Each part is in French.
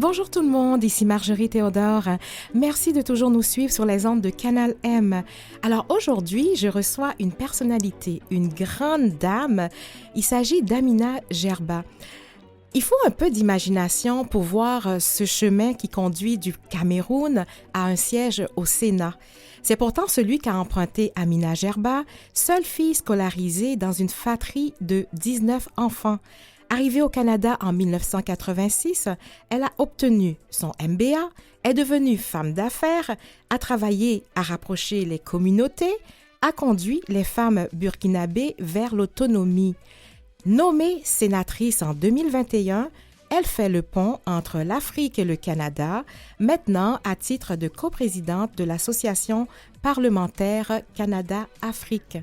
Bonjour tout le monde, ici Marjorie Théodore. Merci de toujours nous suivre sur les ondes de Canal M. Alors aujourd'hui, je reçois une personnalité, une grande dame. Il s'agit d'Amina Gerba. Il faut un peu d'imagination pour voir ce chemin qui conduit du Cameroun à un siège au Sénat. C'est pourtant celui qu'a emprunté Amina Gerba, seule fille scolarisée dans une fratrie de 19 enfants. Arrivée au Canada en 1986, elle a obtenu son MBA, est devenue femme d'affaires, a travaillé à rapprocher les communautés, a conduit les femmes burkinabées vers l'autonomie. Nommée sénatrice en 2021, elle fait le pont entre l'Afrique et le Canada, maintenant à titre de coprésidente de l'Association parlementaire Canada-Afrique.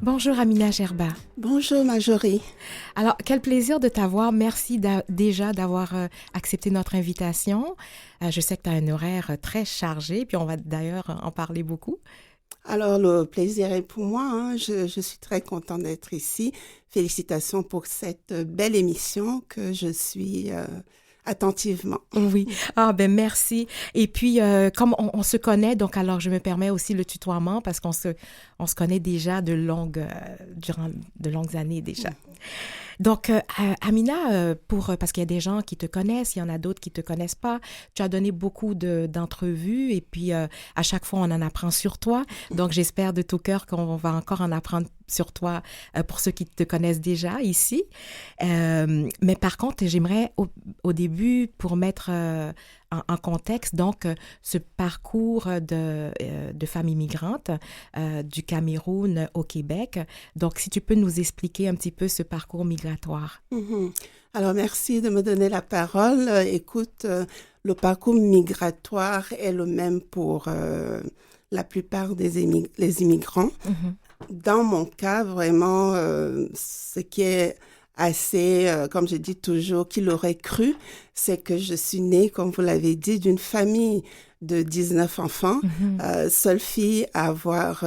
Bonjour Amina Gerba. Bonjour Marjorie. Alors, quel plaisir de t'avoir. Merci déjà d'avoir accepté notre invitation. Je sais que tu as un horaire très chargé, puis on va d'ailleurs en parler beaucoup. Alors, le plaisir est pour moi. Hein. Je suis très contente d'être ici. Félicitations pour cette belle émission que je suis attentivement. Oui. Ah ben merci. Et puis, comme on se connaît, donc alors je me permets aussi le tutoiement parce qu'on se connaît déjà durant de longues années déjà. Donc, Amina, parce qu'il y a des gens qui te connaissent, il y en a d'autres qui ne te connaissent pas. Tu as donné beaucoup d'entrevues et puis à chaque fois, on en apprend sur toi. Donc, j'espère de tout cœur qu'on va encore en apprendre sur toi pour ceux qui te connaissent déjà ici. Mais par contre, j'aimerais au début, pour mettre en contexte, donc, ce parcours de femmes immigrantes du Cameroun au Québec. Donc, si tu peux nous expliquer un petit peu ce parcours migratoire. Alors, merci de me donner la parole. Écoute, le parcours migratoire est le même pour la plupart les immigrants. Dans mon cas, vraiment, ce qui est assez, comme je dis toujours, qui l'aurait cru, c'est que je suis née, comme vous l'avez dit, d'une famille de 19 enfants, seule fille à avoir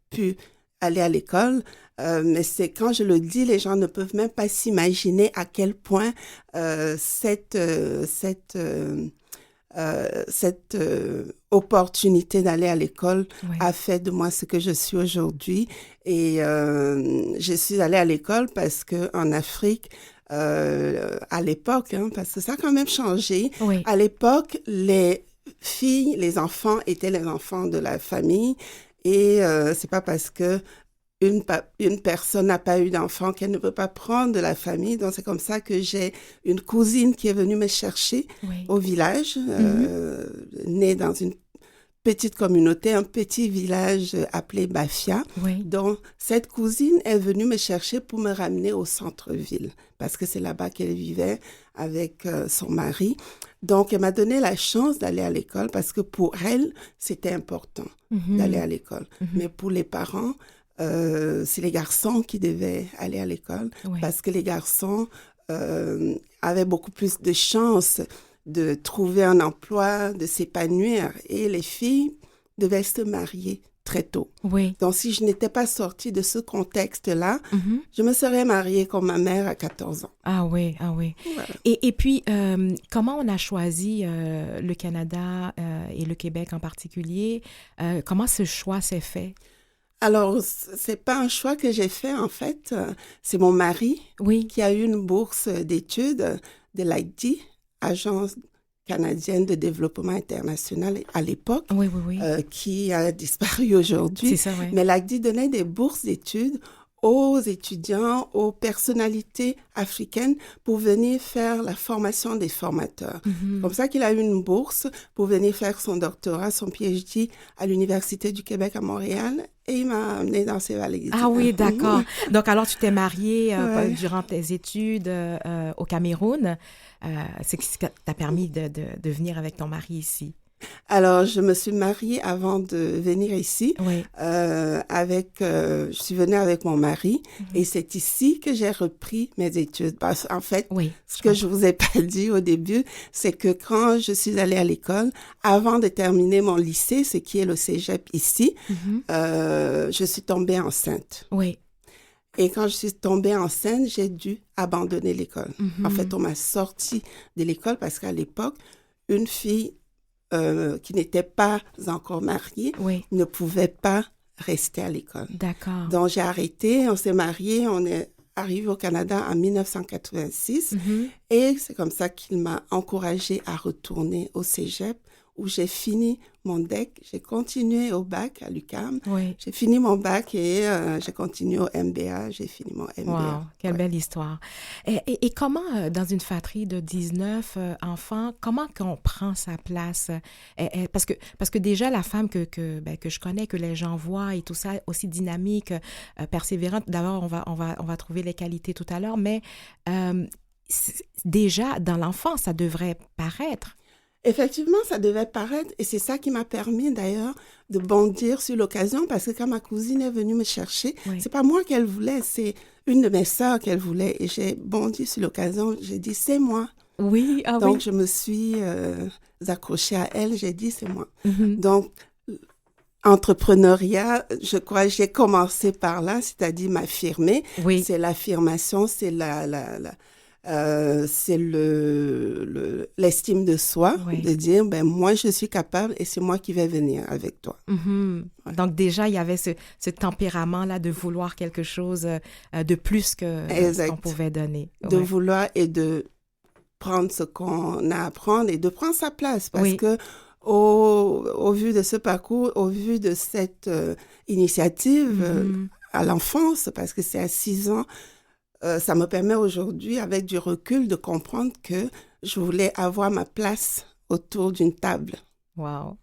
pu aller à l'école. Mais c'est quand je le dis, les gens ne peuvent même pas s'imaginer à quel point cette opportunité d'aller à l'école a fait de moi ce que je suis aujourd'hui. Et je suis allée à l'école parce qu'en Afrique, à l'époque, parce que ça a quand même changé, à l'époque, les filles, les enfants étaient les enfants de la famille. Et c'est pas parce que une personne n'a pas eu d'enfant qu'elle ne peut pas prendre de la famille. Donc, c'est comme ça que j'ai une cousine qui est venue me chercher au village, née dans une petite communauté, un petit village appelé Bafia. Donc, cette cousine est venue me chercher pour me ramener au centre-ville parce que c'est là-bas qu'elle vivait avec son mari. Donc, elle m'a donné la chance d'aller à l'école parce que pour elle, c'était important d'aller à l'école. Mais pour les parents, c'est les garçons qui devaient aller à l'école parce que les garçons avaient beaucoup plus de chances de trouver un emploi, de s'épanouir, et les filles devaient se marier très tôt. Donc, si je n'étais pas sortie de ce contexte-là, je me serais mariée comme ma mère à 14 ans. Ah oui. Voilà. Et puis, comment on a choisi le Canada et le Québec en particulier? Comment ce choix s'est fait? Alors, c'est pas un choix que j'ai fait, en fait. C'est mon mari qui a eu une bourse d'études de l'AIDI, Agence canadienne de développement international à l'époque, qui a disparu aujourd'hui. C'est ça, Mais l'AIDI donnait des bourses d'études aux étudiants, aux personnalités africaines pour venir faire la formation des formateurs. Comme ça qu'il a eu une bourse pour venir faire son doctorat, son PhD à l'Université du Québec à Montréal, et il m'a amenée dans ses valises. Ah oui, d'accord. Donc, alors, tu t'es mariée durant tes études au Cameroun. C'est ce qui t'a permis de venir avec ton mari ici. Alors, je me suis mariée avant de venir ici. Oui. Je suis venue avec mon mari et c'est ici que j'ai repris mes études. Parce en fait, Oui, ce que je vous ai pas dit au début, c'est que quand je suis allée à l'école, avant de terminer mon lycée, ce qui est le cégep ici, je suis tombée enceinte. Oui. Et quand je suis tombée enceinte, j'ai dû abandonner l'école. En fait, on m'a sortie de l'école parce qu'à l'époque, une fille qui n'était pas encore mariée ne pouvait pas rester à l'école. D'accord. Donc, j'ai arrêté, on s'est mariés, on est arrivé au Canada en 1986 et c'est comme ça qu'il m'a encouragée à retourner au cégep où j'ai fini mon DEC. J'ai continué au bac à l'UQAM. Oui. J'ai fini mon bac et j'ai continué au MBA. J'ai fini mon MBA. Wow, quelle belle histoire. Et comment, dans une fratrie de 19 enfants, comment qu'on prend sa place? Parce que déjà, la femme que je connais, que les gens voient et tout ça, aussi dynamique, persévérante, d'abord, on va trouver les qualités tout à l'heure, mais déjà, dans l'enfance, ça devrait paraître. Effectivement, ça devait paraître et c'est ça qui m'a permis d'ailleurs de bondir sur l'occasion parce que quand ma cousine est venue me chercher, c'est pas moi qu'elle voulait, c'est une de mes sœurs qu'elle voulait et j'ai bondi sur l'occasion, j'ai dit c'est moi. Oui, Donc je me suis accrochée à elle, j'ai dit c'est moi. Donc entrepreneuriat, je crois j'ai commencé par là, c'est-à-dire m'affirmer. C'est l'affirmation, c'est c'est l'estime de soi, de dire, moi, je suis capable et c'est moi qui vais venir avec toi. Voilà. Donc, déjà, il y avait ce tempérament-là de vouloir quelque chose de plus que ce qu'on pouvait donner. De vouloir et de prendre ce qu'on a à prendre et de prendre sa place parce que au vu de ce parcours, au vu de cette initiative à l'enfance, parce que c'est à 6 ans, ça me permet aujourd'hui, avec du recul, de comprendre que je voulais avoir ma place autour d'une table. Wow!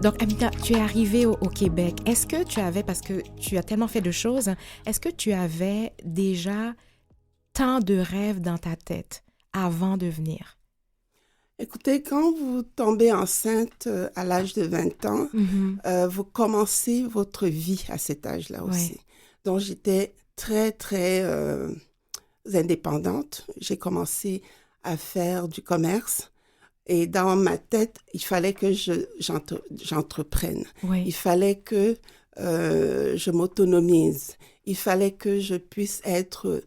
Donc, Amina, tu es arrivée au Québec. Est-ce que tu avais, parce que tu as tellement fait de choses, est-ce que tu avais déjà tant de rêves dans ta tête avant de venir? Écoutez, quand vous tombez enceinte à l'âge de 20 ans, vous commencez votre vie à cet âge-là aussi. Donc, j'étais très, très indépendante. J'ai commencé à faire du commerce. Et dans ma tête, il fallait que j'entreprenne. Il fallait que je m'autonomise. Il fallait que je puisse être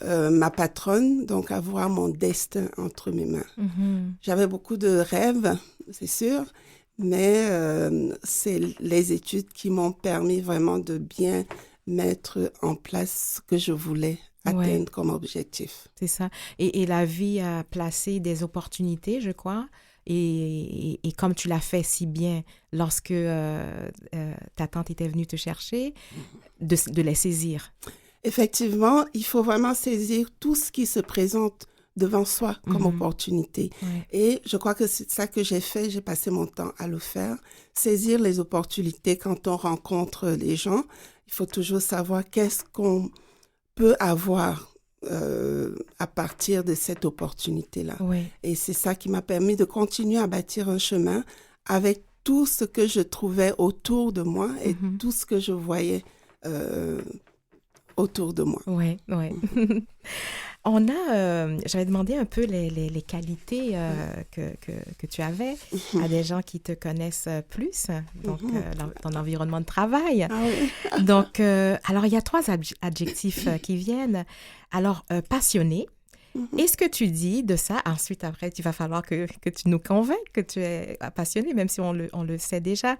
ma patronne, donc avoir mon destin entre mes mains. J'avais beaucoup de rêves, c'est sûr, mais c'est les études qui m'ont permis vraiment de bien mettre en place ce que je voulais atteindre comme objectif. C'est ça. Et la vie a placé des opportunités, je crois. Et comme tu l'as fait si bien lorsque ta tante était venue te chercher, de les saisir. Effectivement, il faut vraiment saisir tout ce qui se présente devant soi comme opportunité. Et je crois que c'est ça que j'ai fait. J'ai passé mon temps à le faire. Saisir les opportunités quand on rencontre les gens. Il faut toujours savoir qu'est-ce qu'on peut avoir à partir de cette opportunité-là. Et c'est ça qui m'a permis de continuer à bâtir un chemin avec tout ce que je trouvais autour de moi et tout ce que je voyais autour de moi. Oui. J'avais demandé un peu les qualités que tu avais à des gens qui te connaissent plus, donc dans ton environnement de travail. Donc, alors, il y a 3 adjectifs qui viennent. Alors, passionné. Est-ce que tu dis de ça? Ensuite, après, il va falloir que tu nous convainques que tu es passionné, même si on le sait déjà.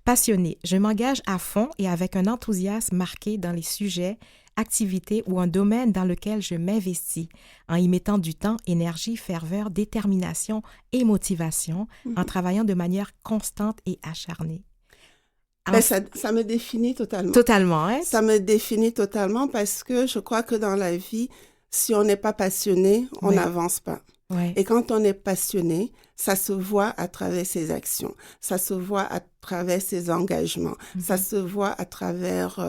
Passionné. Je m'engage à fond et avec un enthousiasme marqué dans les sujets activité ou un domaine dans lequel je m'investis en y mettant du temps, énergie, ferveur, détermination et motivation, en travaillant de manière constante et acharnée. Ben, ça me définit totalement. Totalement, hein? Ça me définit totalement parce que je crois que dans la vie, si on n'est pas passionné, on n'avance pas. Ouais. Et quand on est passionné, ça se voit à travers ses actions, ça se voit à travers ses engagements, ça se voit à travers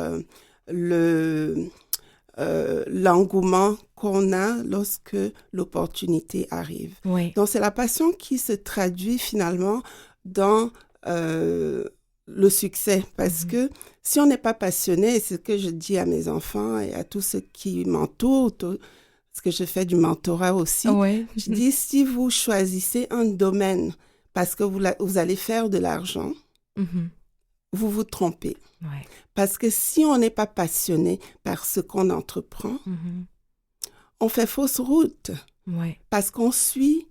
l'engouement qu'on a lorsque l'opportunité arrive. Ouais. Donc, c'est la passion qui se traduit finalement dans le succès. Parce que si on n'est pas passionné, c'est ce que je dis à mes enfants et à tous ceux qui m'entourent, parce que je fais du mentorat aussi, je dis, si vous choisissez un domaine parce que vous allez faire de l'argent, vous vous trompez. Ouais. Parce que si on n'est pas passionné par ce qu'on entreprend, on fait fausse route. Ouais. Parce qu'on suit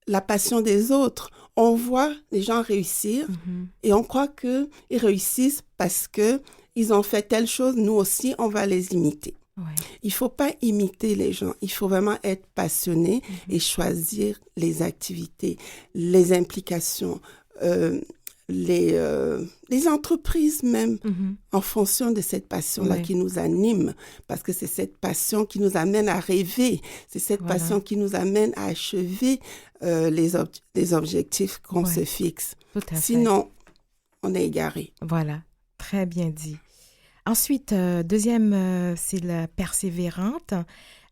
la passion des autres. On voit les gens réussir et on croit qu'ils réussissent parce qu'ils ont fait telle chose, nous aussi, on va les imiter. Ouais. Il ne faut pas imiter les gens. Il faut vraiment être passionné et choisir les activités, les implications, les entreprises même, en fonction de cette passion-là qui nous anime, parce que c'est cette passion qui nous amène à rêver, c'est cette passion qui nous amène à achever les objectifs qu'on se fixe. Sinon, on est égaré. Voilà, très bien dit. Ensuite, deuxième, c'est la persévérante.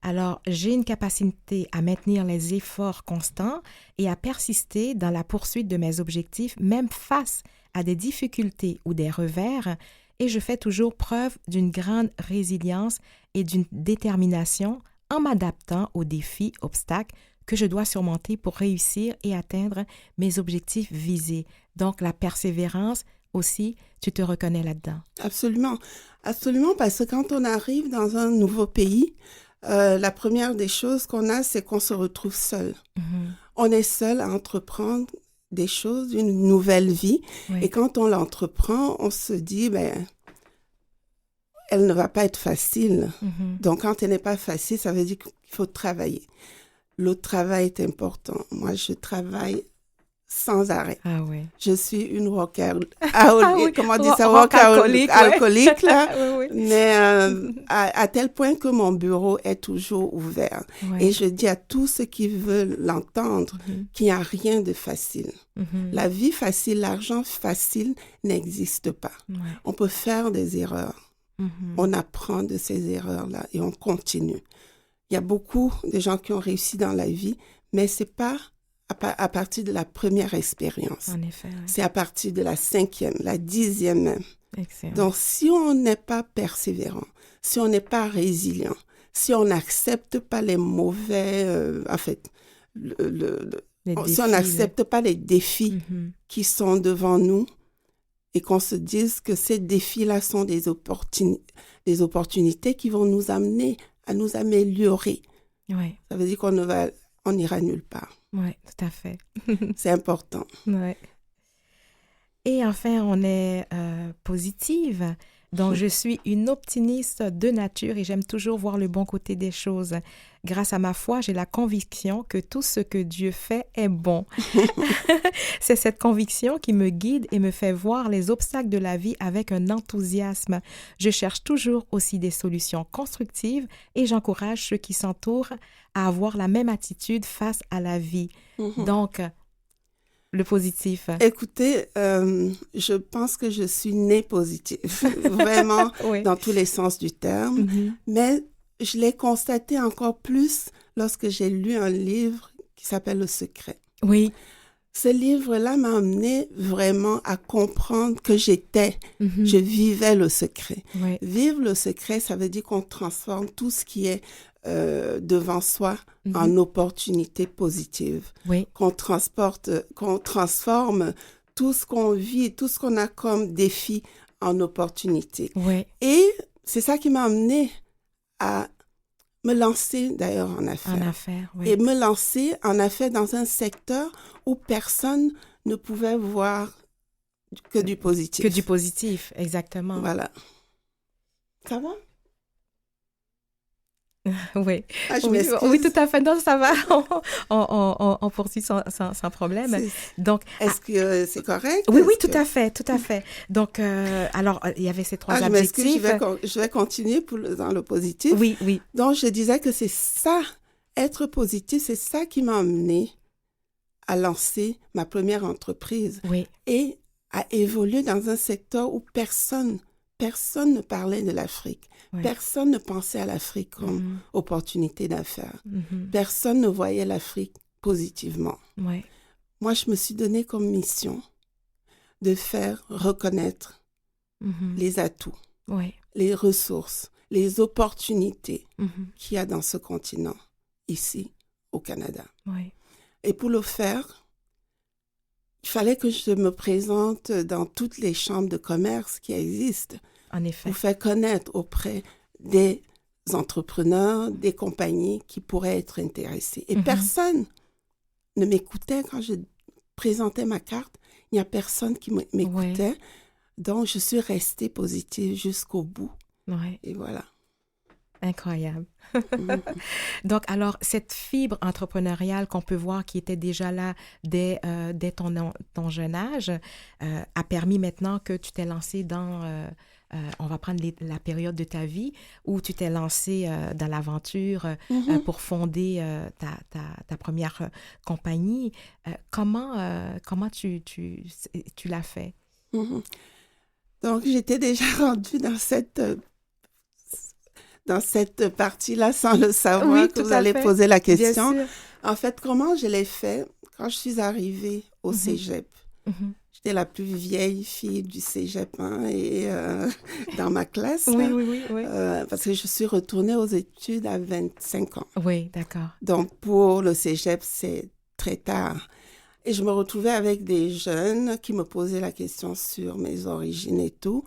Alors, j'ai une capacité à maintenir les efforts constants et à persister dans la poursuite de mes objectifs, même face à des difficultés ou des revers, et je fais toujours preuve d'une grande résilience et d'une détermination en m'adaptant aux défis, obstacles que je dois surmonter pour réussir et atteindre mes objectifs visés. Donc, la persévérance aussi, tu te reconnais là-dedans. Absolument. Absolument, parce que quand on arrive dans un nouveau pays, la première des choses qu'on a, c'est qu'on se retrouve seul. On est seul à entreprendre des choses, une nouvelle vie. Oui. Et quand on l'entreprend, on se dit, elle ne va pas être facile. Donc, quand elle n'est pas facile, ça veut dire qu'il faut travailler. Le travail est important. Moi, je travaille sans arrêt. Ah oui. Je suis une alcoolique, là. Oui. Mais à tel point que mon bureau est toujours ouvert. Ouais. Et je dis à tous ceux qui veulent l'entendre qu'il n'y a rien de facile. La vie facile, l'argent facile n'existe pas. Ouais. On peut faire des erreurs. On apprend de ces erreurs-là et on continue. Il y a beaucoup de gens qui ont réussi dans la vie, mais c'est pas à partir de la première expérience. En effet, oui. C'est à partir de la 5e, la 10e même. Excellent. Donc, si on n'est pas persévérant, si on n'est pas résilient, si on n'accepte pas les mauvais... si on n'accepte pas les défis qui sont devant nous et qu'on se dise que ces défis-là sont des opportunités qui vont nous amener à nous améliorer. Oui. Ça veut dire qu'on n'ira nulle part. Oui, tout à fait. C'est important. Oui. Et enfin, on est positive. Donc, je suis une optimiste de nature et j'aime toujours voir le bon côté des choses. Grâce à ma foi, j'ai la conviction que tout ce que Dieu fait est bon. C'est cette conviction qui me guide et me fait voir les obstacles de la vie avec un enthousiasme. Je cherche toujours aussi des solutions constructives et j'encourage ceux qui s'entourent à avoir la même attitude face à la vie. Donc, le positif. Écoutez, je pense que je suis née positive, vraiment, oui. Dans tous les sens du terme. Mais je l'ai constaté encore plus lorsque j'ai lu un livre qui s'appelle Le Secret. Oui. Ce livre-là m'a amené vraiment à comprendre que je vivais le secret. Oui. Vivre le secret, ça veut dire qu'on transforme tout ce qui est devant soi en opportunité positive. Oui. Qu'on transforme tout ce qu'on vit, tout ce qu'on a comme défi en opportunité. Oui. Et c'est ça qui m'a amené à me lancer d'ailleurs en affaires. En affaires, oui. Et me lancer en affaires dans un secteur où personne ne pouvait voir que du positif. Que du positif, exactement. Voilà. Ça va? Oui, Ah, je oui, m'excuse. oui, tout à fait. Non, ça va. On poursuit sans problème. Donc, Est-ce que c'est correct? oui, oui, Est-ce tout à fait, tout à fait. Donc, alors, il y avait ces trois je m'excuse, adjectifs. je vais continuer dans le positif. Oui, oui. Donc, je disais que c'est ça, être positif, c'est ça qui m'a amené à lancer ma première entreprise Oui. et à évoluer dans un secteur où personne ne parlait de l'Afrique. Oui. Personne ne pensait à l'Afrique comme opportunité d'affaires. Mm-hmm. Personne ne voyait l'Afrique positivement. Oui. Moi, je me suis donné comme mission de faire reconnaître les atouts, les ressources, les opportunités qu'il y a dans ce continent, ici, au Canada. Oui. Et pour le faire, il fallait que je me présente dans toutes les chambres de commerce qui existent. En effet. Pour faire connaître auprès des entrepreneurs, des compagnies qui pourraient être intéressées. Et personne ne m'écoutait quand je présentais ma carte. Il n'y a personne qui m'écoutait. Oui. Donc, je suis restée positive jusqu'au bout. Oui. Et voilà. Incroyable. Donc, alors, cette fibre entrepreneuriale qu'on peut voir qui était déjà là dès ton jeune âge a permis maintenant que tu t'es lancé dans... on va prendre la période de ta vie où tu t'es lancé dans l'aventure pour fonder ta première compagnie. Comment tu l'as fait? Donc, j'étais déjà rendue dans cette partie-là sans le savoir que vous allez poser la question. En fait, comment je l'ai fait quand je suis arrivée au cégep? J'étais la plus vieille fille du cégep et dans ma classe. Oui. Parce que je suis retournée aux études à 25 ans. Oui, d'accord. Donc, pour le cégep, c'est très tard. Et je me retrouvais avec des jeunes qui me posaient la question sur mes origines et tout.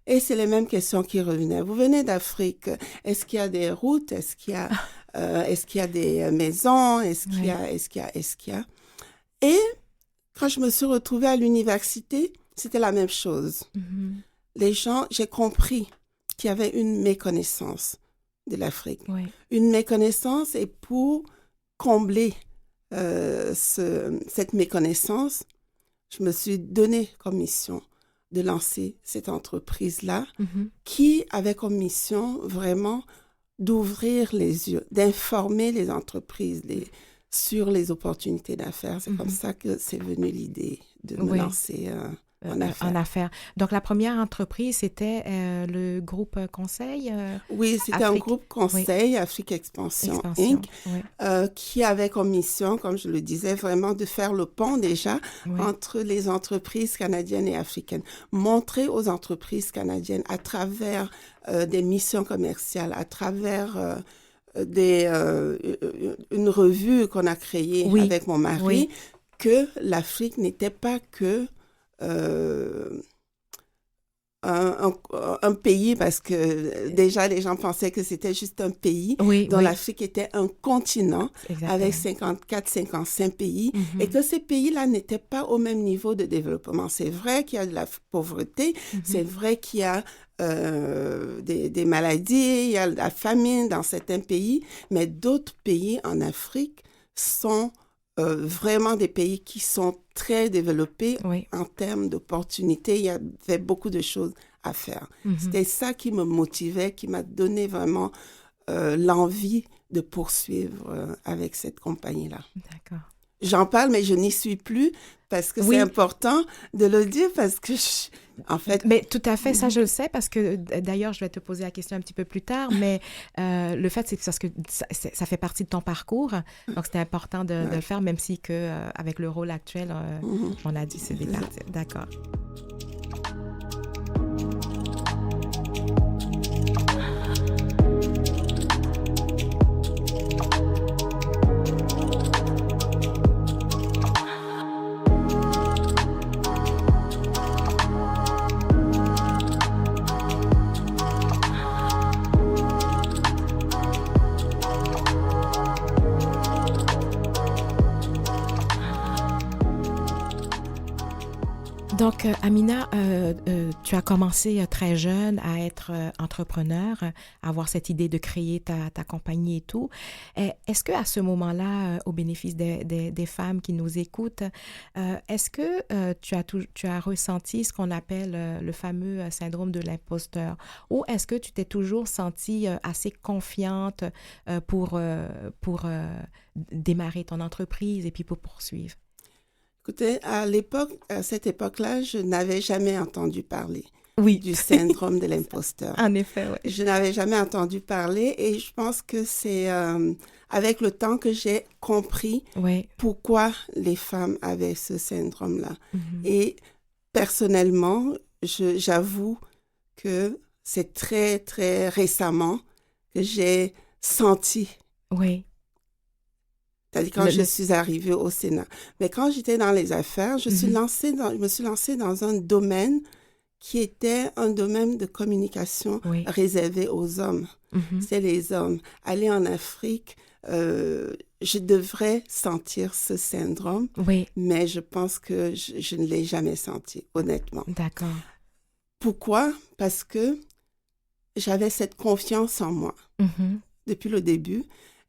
Et c'est les mêmes questions qui revenaient. Vous venez d'Afrique. Est-ce qu'il y a des routes? Est-ce qu'il y a des maisons? Est-ce qu'il y a? Et quand je me suis retrouvée à l'université, c'était la même chose. Les gens, j'ai compris qu'il y avait une méconnaissance de l'Afrique. Oui. Une méconnaissance, et pour combler cette méconnaissance, je me suis donné comme mission de lancer cette entreprise-là qui avait comme mission vraiment d'ouvrir les yeux, d'informer les entreprises sur les opportunités d'affaires. C'est comme ça que c'est venu l'idée de me lancer en affaires. Donc, la première entreprise, c'était le groupe conseil? Oui, c'était un groupe conseil, Afrique Expansion Inc., qui avait comme mission, comme je le disais, vraiment de faire le pont déjà entre les entreprises canadiennes et africaines. Montrer aux entreprises canadiennes à travers des missions commerciales, à travers une revue qu'on a créée avec mon mari, que l'Afrique n'était pas que un pays, parce que déjà les gens pensaient que c'était juste un pays, dont l'Afrique était un continent avec 54-55 pays, et que ces pays-là n'étaient pas au même niveau de développement. C'est vrai qu'il y a de la pauvreté, c'est vrai qu'il y a des maladies, il y a de la famine dans certains pays, mais d'autres pays en Afrique sont vraiment des pays qui sont très développés en termes d'opportunités. Il y avait beaucoup de choses à faire. C'était ça qui me motivait, qui m'a donné vraiment l'envie de poursuivre avec cette compagnie-là. D'accord. J'en parle, mais je n'y suis plus parce que c'est important de le dire, parce que en fait... Mais tout à fait, ça je le sais, parce que d'ailleurs, je vais te poser la question un petit peu plus tard, mais le fait, c'est parce que ça fait partie de ton parcours, donc c'était important de le faire, même si avec le rôle actuel, on a dit c'est des parties. D'accord. Donc, Donc, Amina, tu as commencé très jeune à être entrepreneur, à avoir cette idée de créer ta compagnie et tout. Est-ce qu'à ce moment-là, au bénéfice des femmes qui nous écoutent, est-ce que tu as ressenti ce qu'on appelle le fameux syndrome de l'imposteur? Ou est-ce que tu t'es toujours sentie assez confiante pour démarrer ton entreprise et puis pour poursuivre? Écoutez, à cette époque-là, je n'avais jamais entendu parler du Oui, syndrome de l'imposteur. en effet, oui. Je n'avais jamais entendu parler et je pense que c'est avec le temps que j'ai compris Oui. pourquoi les femmes avaient ce syndrome-là. Mhm. Et personnellement, j'avoue que c'est très, très récemment que j'ai senti, Oui. c'est-à-dire quand je suis arrivée au Sénat. Mais quand j'étais dans les affaires, je me suis lancée dans un domaine qui était un domaine de communication réservé aux hommes. C'est les hommes. Aller en Afrique, je devrais sentir ce syndrome, mais je pense que je ne l'ai jamais senti, honnêtement. D'accord. Pourquoi? Parce que j'avais cette confiance en moi depuis le début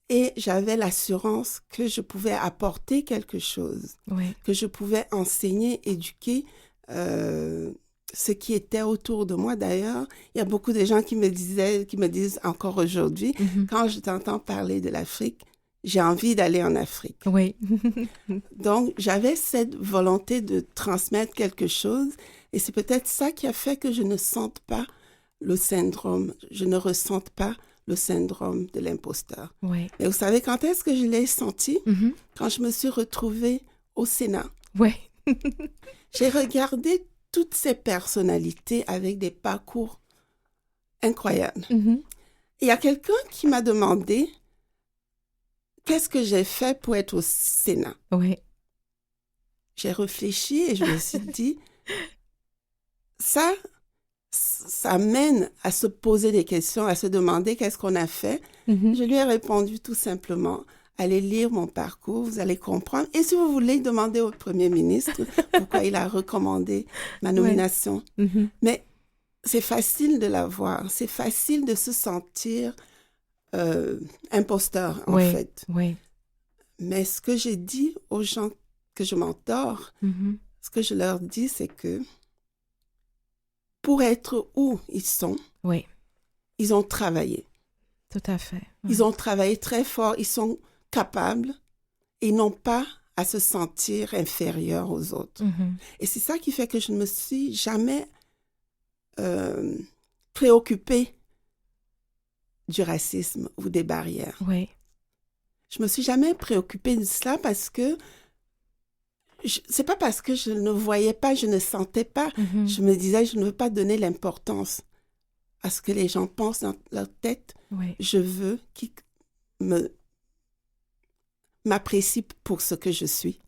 et j'avais l'assurance que je pouvais apporter quelque chose, que je pouvais enseigner, éduquer ce qui était autour de moi. D'ailleurs, il y a beaucoup de gens qui me disent encore aujourd'hui, quand je t'entends parler de l'Afrique, j'ai envie d'aller en Afrique. Oui. Donc, j'avais cette volonté de transmettre quelque chose et c'est peut-être ça qui a fait que je ne sente pas le syndrome, je ne ressente pas le syndrome de l'imposteur. Oui. Et vous savez, quand est-ce que je l'ai senti? Quand je me suis retrouvée au Sénat. Oui. J'ai regardé toutes ces personnalités avec des parcours incroyables. Il y a quelqu'un qui m'a demandé qu'est-ce que j'ai fait pour être au Sénat. Oui. J'ai réfléchi et je me suis dit, ça mène à se poser des questions, à se demander qu'est-ce qu'on a fait. Je lui ai répondu tout simplement, allez lire mon parcours, vous allez comprendre. Et si vous voulez, demander au Premier ministre pourquoi il a recommandé ma nomination. Mais c'est facile de la voir, c'est facile de se sentir imposteur, en fait. Oui. Mais ce que j'ai dit aux gens que je mentor, ce que je leur dis, c'est que pour être où ils sont, ils ont travaillé. Tout à fait. Ils ont travaillé très fort, ils sont capables et ils n'ont pas à se sentir inférieurs aux autres. Et c'est ça qui fait que je ne me suis jamais préoccupée du racisme ou des barrières. Je me suis jamais préoccupée de cela parce que c'est pas parce que je ne voyais pas, je ne sentais pas. Je me disais, je ne veux pas donner l'importance à ce que les gens pensent dans leur tête. Je veux qu'ils m'apprécient pour ce que je suis,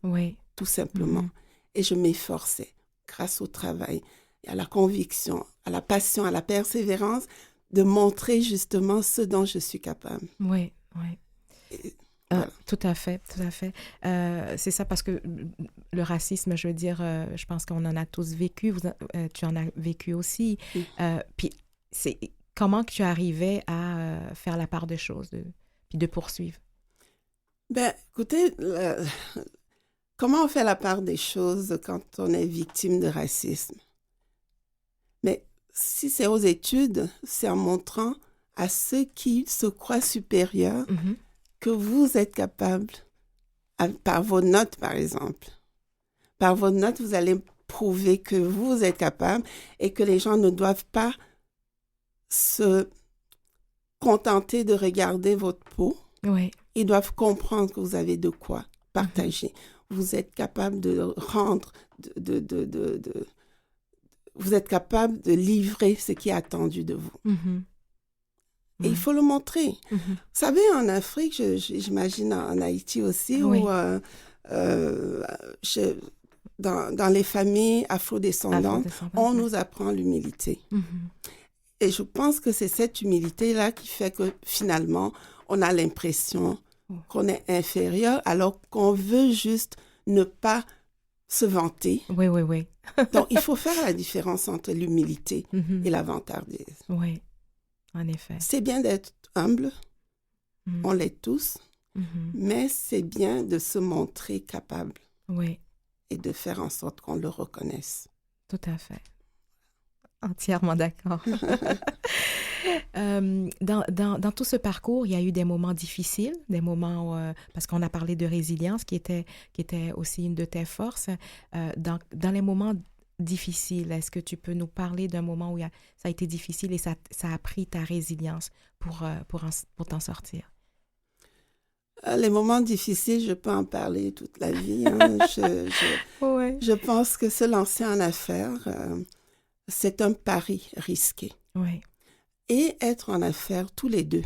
tout simplement. Et je m'efforçais, grâce au travail, à la conviction, à la passion, à la persévérance, de montrer justement ce dont je suis capable. Voilà. Tout à fait. C'est ça parce que le racisme, je veux dire, je pense qu'on en a tous vécu, tu en as vécu aussi. Puis c'est comment que tu arrivais à faire la part des choses, puis de poursuivre? Ben, écoutez, comment on fait la part des choses quand on est victime de racisme? Mais si c'est aux études, c'est en montrant à ceux qui se croient supérieurs que vous êtes capable, par vos notes par exemple. Par vos notes, vous allez prouver que vous êtes capable et que les gens ne doivent pas se contenter de regarder votre peau. Ils doivent comprendre que vous avez de quoi partager. Vous êtes capable de rendre, vous êtes capable de livrer ce qui est attendu de vous. Et il faut le montrer. Vous savez, en Afrique, j'imagine en Haïti aussi, ou dans les familles afrodescendantes, on nous apprend l'humilité. Et je pense que c'est cette humilité-là qui fait que finalement, on a l'impression qu'on est inférieur, alors qu'on veut juste ne pas se vanter. Oui, oui, oui. Donc, il faut faire la différence entre l'humilité et la vantardise. Oui, en effet. C'est bien d'être humble, on l'est tous, mais c'est bien de se montrer capable et de faire en sorte qu'on le reconnaisse. Tout à fait. Entièrement d'accord. Dans tout ce parcours, il y a eu des moments difficiles, des moments où, parce qu'on a parlé de résilience qui était aussi une de tes forces. Dans les moments difficiles, est-ce que tu peux nous parler d'un moment où ça a été difficile et ça a pris ta résilience pour t'en sortir? Les moments difficiles, je peux en parler toute la vie. Hein. Je pense que se lancer en affaires, c'est un pari risqué. Oui. Et être en affaires tous les deux,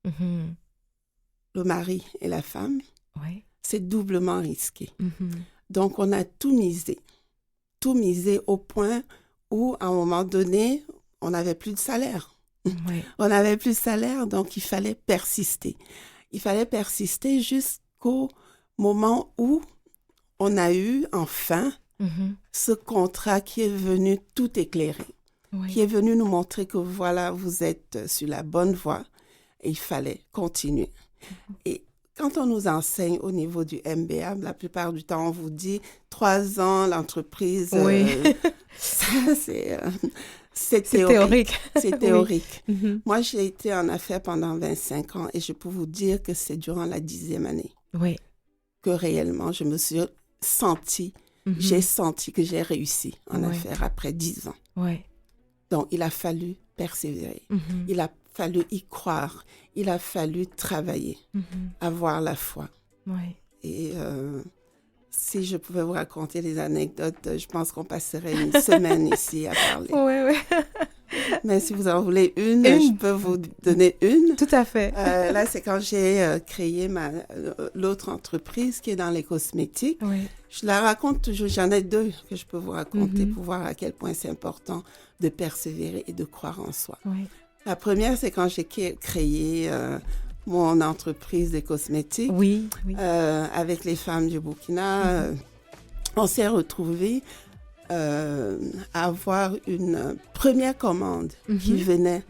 le mari et la femme, c'est doublement risqué. Donc, on a tout misé au point où, à un moment donné, on n'avait plus de salaire. On n'avait plus de salaire, donc il fallait persister. Il fallait persister jusqu'au moment où on a eu enfin ce contrat qui est venu tout éclairer. Qui est venu nous montrer que voilà, vous êtes sur la bonne voie et il fallait continuer. Et quand on nous enseigne au niveau du MBA, la plupart du temps, on vous dit 3 ans, l'entreprise, ça, c'est théorique. C'est théorique. Moi, j'ai été en affaires pendant 25 ans et je peux vous dire que c'est durant la 10e année que réellement, je me suis sentie, j'ai senti que j'ai réussi en affaires après 10 ans. Donc, il a fallu persévérer. Il a fallu y croire. Il a fallu travailler, avoir la foi. Et si je pouvais vous raconter des anecdotes, je pense qu'on passerait une semaine ici à parler. Mais si vous en voulez une, je peux vous donner une. Tout à fait. Là, c'est quand j'ai créé l'autre entreprise qui est dans les cosmétiques. Je la raconte toujours. J'en ai 2 que je peux vous raconter pour voir à quel point c'est important de persévérer et de croire en soi. La première, c'est quand j'ai créé mon entreprise de cosmétiques avec les femmes du Burkina. On s'est retrouvés à avoir une première commande qui venait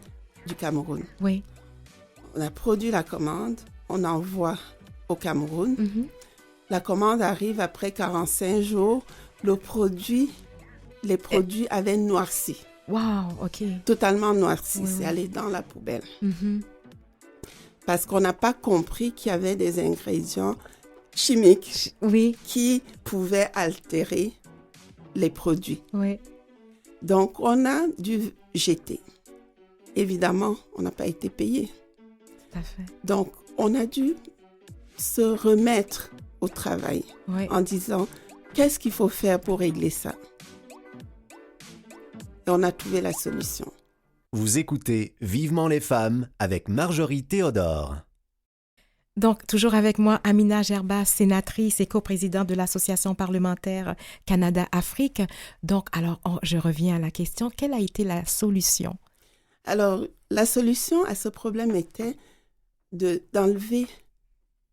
du Cameroun. On a produit la commande, on envoie au Cameroun. La commande arrive après 45 jours. Les produits avaient noirci. Wow, OK. Totalement noirci. C'est allé dans la poubelle. Parce qu'on n'a pas compris qu'il y avait des ingrédients chimiques qui pouvaient altérer les produits. Donc, on a dû jeter. Évidemment, on n'a pas été payé. Tout à fait. Donc, on a dû se remettre au travail en disant, qu'est-ce qu'il faut faire pour régler ça? Et on a trouvé la solution. Vous écoutez Vivement les femmes avec Marjorie Théodore. Donc, toujours avec moi, Amina Gerba, sénatrice et coprésidente de l'Association parlementaire Canada-Afrique. Donc, alors, je reviens à la question. Quelle a été la solution? Alors, la solution à ce problème était d'enlever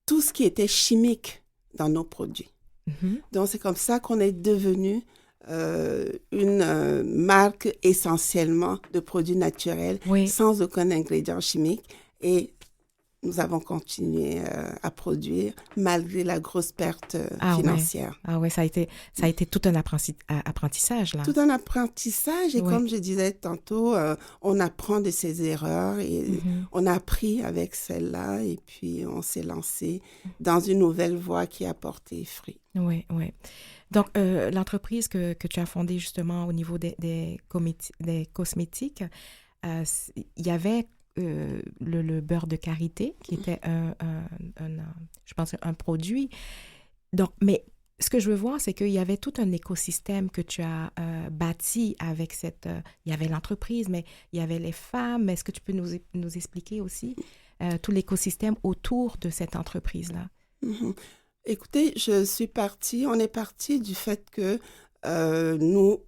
tout ce qui était chimique dans nos produits. Donc, c'est comme ça qu'on est devenu une marque essentiellement de produits naturels, sans aucun ingrédient chimique. Et nous avons continué à produire malgré la grosse perte financière. Ça a été tout un apprentissage, là. Tout un apprentissage. Et comme je disais tantôt, on apprend de ses erreurs et on a appris avec celle-là et puis on s'est lancé dans une nouvelle voie qui a porté fruit. Donc, l'entreprise que tu as fondée justement au niveau des cosmétiques, il y avait le beurre de karité qui était je pense, un produit. Donc, mais ce que je veux voir, c'est qu'il y avait tout un écosystème que tu as bâti avec il y avait l'entreprise, mais il y avait les femmes. Est-ce que tu peux nous expliquer aussi tout l'écosystème autour de cette entreprise-là? Écoutez, on est parti du fait que nous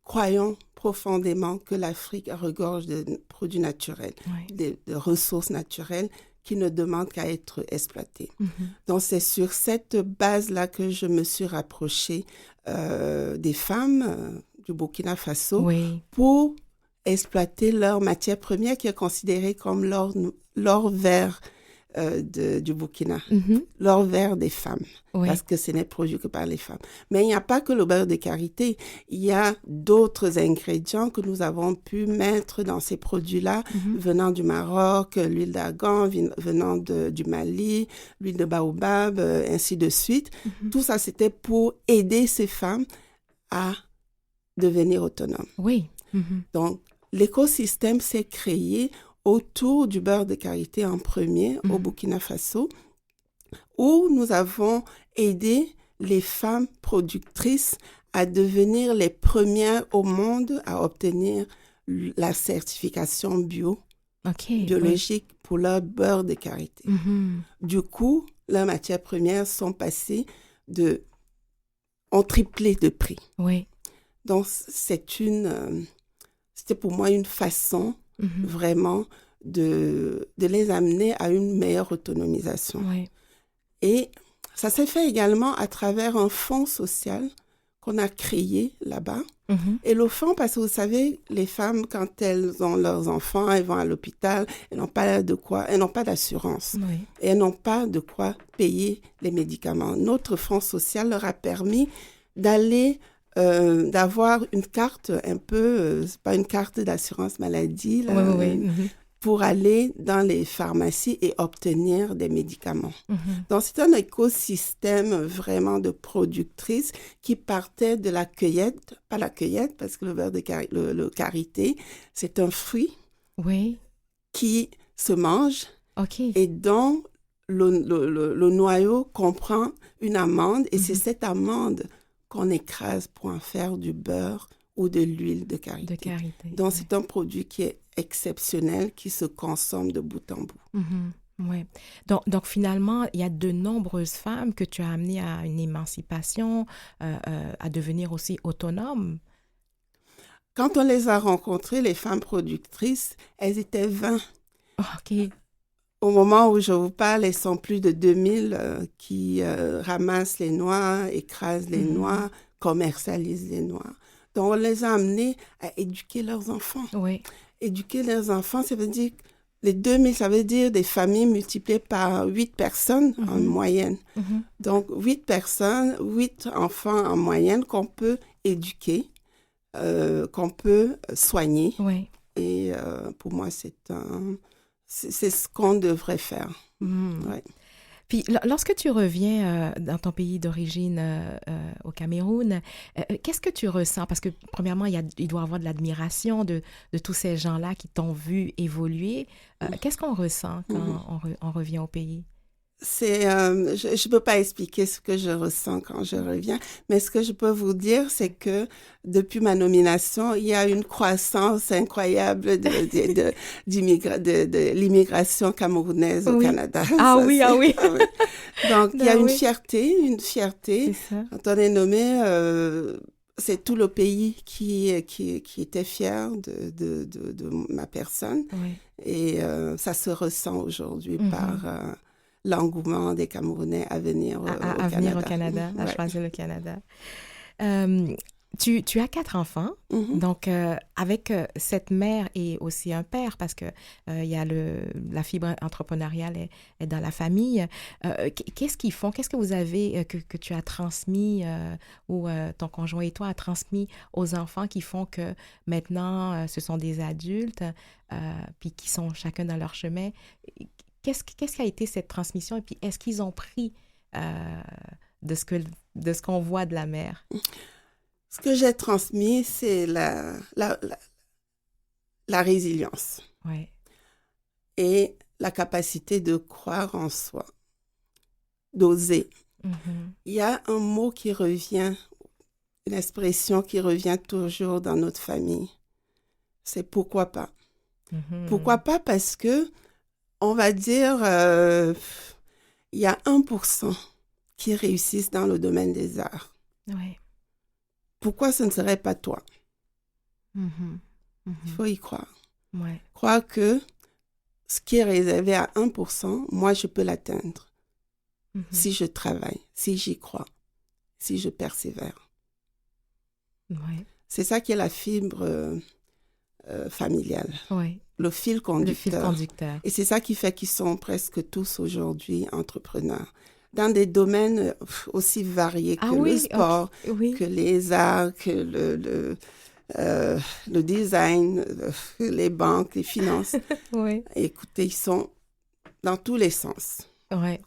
croyons profondément que l'Afrique regorge de produits naturels, de ressources naturelles qui ne demandent qu'à être exploités. Donc, c'est sur cette base-là que je me suis rapprochée des femmes du Burkina Faso pour exploiter leur matière première qui est considérée comme l'or vert du Burkina, l'or vert des femmes, parce que ce n'est produit que par les femmes. Mais il n'y a pas que le beurre de karité, il y a d'autres ingrédients que nous avons pu mettre dans ces produits-là, venant du Maroc, l'huile d'argan, venant du Mali, l'huile de baobab, ainsi de suite. Tout ça, c'était pour aider ces femmes à devenir autonomes. Donc, l'écosystème s'est créé autour du beurre de karité en premier au Burkina Faso, où nous avons aidé les femmes productrices à devenir les premières au monde à obtenir la certification biologique pour leur beurre de karité. Du coup, leurs matières premières sont passées ont triplé de prix. Donc, c'était pour moi une façon vraiment de les amener à une meilleure autonomisation. Et ça s'est fait également à travers un fonds social qu'on a créé là-bas. Et le fonds, parce que vous savez, les femmes, quand elles ont leurs enfants, elles vont à l'hôpital, elles n'ont pas d'assurance. Et elles n'ont pas de quoi payer les médicaments. Notre fonds social leur a permis d'avoir une carte un peu, c'est pas une carte d'assurance maladie, pour aller dans les pharmacies et obtenir des médicaments. Donc, c'est un écosystème vraiment de productrices qui partait de la cueillette, pas la cueillette, parce que le beurre de le karité, c'est un fruit qui se mange et dont le noyau comprend une amande, et c'est cette amande qu'on écrase pour en faire du beurre ou de l'huile de karité. Donc, c'est un produit qui est exceptionnel, qui se consomme de bout en bout. Donc, finalement, il y a de nombreuses femmes que tu as amenées à une émancipation, à devenir aussi autonomes. Quand on les a rencontrées, les femmes productrices, elles étaient 20. Au moment où je vous parle, elles sont plus de 2000 qui ramassent les noix, écrasent les noix, commercialisent les noix. Donc, on les a amenées à éduquer leurs enfants. Éduquer leurs enfants, ça veut dire, les 2000, ça veut dire des familles multipliées par 8 personnes en moyenne. Donc, 8 personnes, 8 enfants en moyenne qu'on peut éduquer, qu'on peut soigner. Et pour moi, c'est ce qu'on devrait faire. Puis, lorsque tu reviens dans ton pays d'origine, au Cameroun, qu'est-ce que tu ressens? Parce que, premièrement, il doit y avoir de l'admiration de tous ces gens-là qui t'ont vu évoluer. Qu'est-ce qu'on ressent quand on revient au pays? Je peux pas expliquer ce que je ressens quand je reviens, mais ce que je peux vous dire, c'est que depuis ma nomination, il y a une croissance incroyable de l'immigration camerounaise au Canada. Oui. Donc, il y a une fierté. Quand on est nommé, c'est tout le pays qui était fier de ma personne. Et ça se ressent aujourd'hui par l'engouement des Camerounais à venir au Canada, à choisir le Canada. Tu as 4 enfants, donc avec cette mère et aussi un père, parce que il y a la fibre entrepreneuriale est dans la famille. Qu'est-ce qu'ils font? Qu'est-ce que vous avez, que tu as transmis, ou ton conjoint et toi a transmis aux enfants qui font que maintenant, ce sont des adultes, puis qui sont chacun dans leur chemin? Qu'est-ce qui a été cette transmission? Et puis, est-ce qu'ils ont pris de ce qu'on voit de la mère? Ce que j'ai transmis, c'est la résilience. Et la capacité de croire en soi, d'oser. Il y a un mot qui revient, une expression qui revient toujours dans notre famille. C'est « pourquoi pas ». Pourquoi pas? Parce que on va dire, il y a 1% qui réussissent dans le domaine des arts. Pourquoi ce ne serait pas toi? Il faut y croire. Croire que ce qui est réservé à 1%, moi, je peux l'atteindre si je travaille, si j'y crois, si je persévère. Ouais. C'est ça qui est la fibre familiale, Ouais. le fil conducteur. Le fil conducteur. Et c'est ça qui fait qu'ils sont presque tous aujourd'hui entrepreneurs. Dans des domaines aussi variés que le sport, que les arts, que le design, les banques, les finances. Oui. Écoutez, ils sont dans tous les sens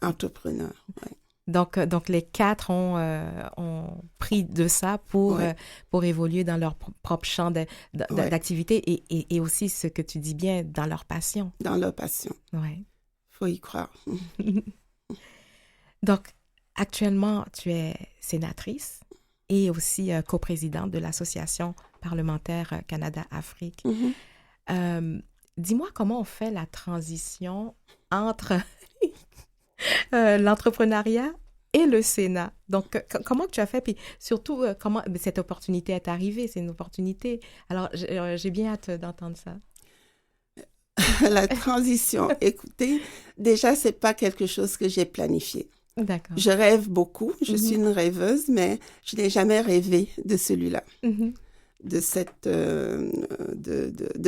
entrepreneurs. Ouais. Donc, les 4 ont pris de ça pour évoluer dans leur propre champ d'activité et aussi, ce que tu dis bien, dans leur passion. Dans leur passion. Oui. Faut y croire. Donc, actuellement, tu es sénatrice et aussi coprésidente de l'Association parlementaire Canada-Afrique. Dis-moi comment on fait la transition entre l'entrepreneuriat et le Sénat. Donc, comment tu as fait? Puis surtout, comment cette opportunité est arrivée? C'est une opportunité. Alors, j'ai bien hâte d'entendre ça. La transition. Écoutez, déjà, c'est pas quelque chose que j'ai planifié. D'accord. Je rêve beaucoup. Je suis une rêveuse, mais je n'ai jamais rêvé de celui-là, de